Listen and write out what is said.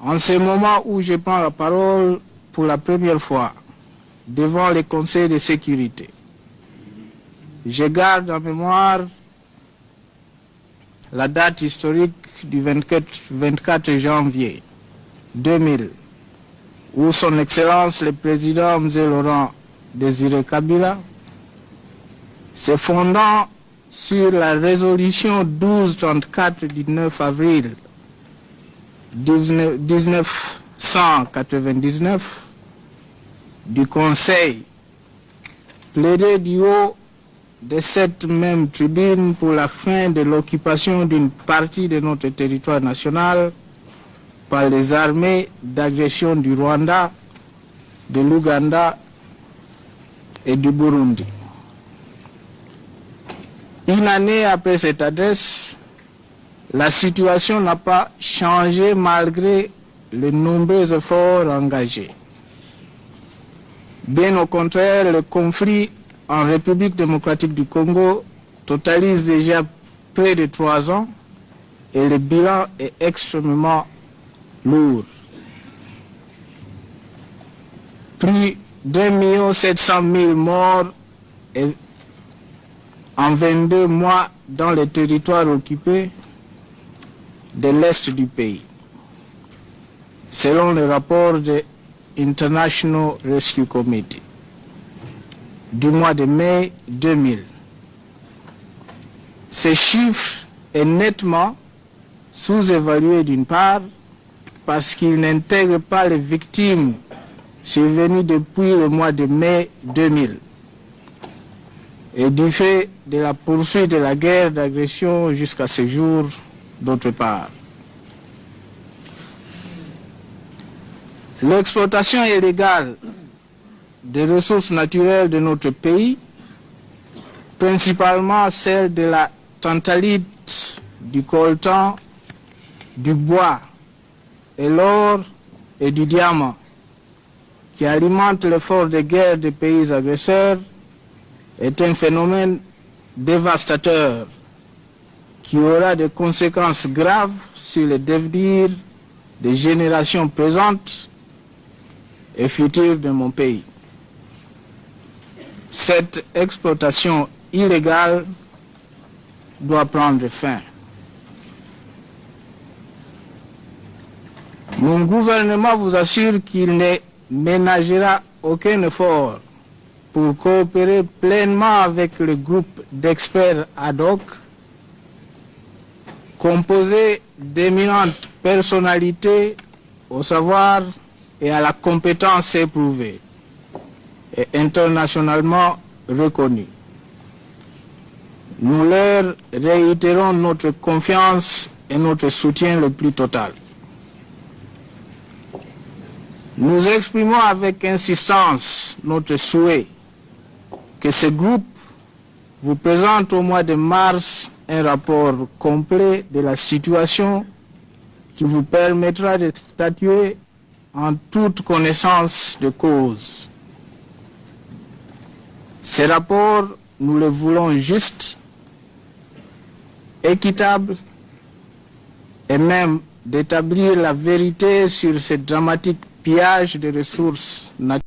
En ce moment où je prends la parole pour la première fois devant le Conseil de sécurité, je garde en mémoire la date historique du 24 janvier 2000, où son Excellence le Président M. Laurent Désiré Kabila, se fondant sur la résolution 1234 du 9 avril 1999 du Conseil, plaidait du haut de cette même tribune pour la fin de l'occupation d'une partie de notre territoire national par les armées d'agression du Rwanda, de l'Ouganda et du Burundi. Une année après cette adresse, la situation n'a pas changé malgré les nombreux efforts engagés. Bien au contraire, le conflit en République démocratique du Congo totalise déjà près de 3 ans et le bilan est extrêmement lourd. Plus d'1 700 000 morts en 22 mois dans les territoires occupés de l'Est du pays, selon le rapport de International Rescue Committee du mois de mai 2000. Ce chiffre est nettement sous-évalué d'une part parce qu'il n'intègre pas les victimes survenues depuis le mois de mai 2000 et du fait de la poursuite de la guerre d'agression jusqu'à ce jour d'autre part. L'exploitation illégale des ressources naturelles de notre pays, principalement celle de la tantalite, du coltan, du bois et l'or et du diamant, qui alimente l'effort de guerre des pays agresseurs, est un phénomène dévastateur qui aura des conséquences graves sur le devenir des générations présentes et futures de mon pays. Cette exploitation illégale doit prendre fin. Mon gouvernement vous assure qu'il ne ménagera aucun effort pour coopérer pleinement avec le groupe d'experts ad hoc composé d'éminentes personnalités au savoir et à la compétence éprouvée et internationalement reconnue. Nous leur réitérons notre confiance et notre soutien le plus total. Nous exprimons avec insistance notre souhait que ce groupe vous présente au mois de mars un rapport complet de la situation qui vous permettra de statuer en toute connaissance de cause. Ce rapport, nous le voulons juste, équitable et même d'établir la vérité sur ce dramatique pillage de ressources naturelles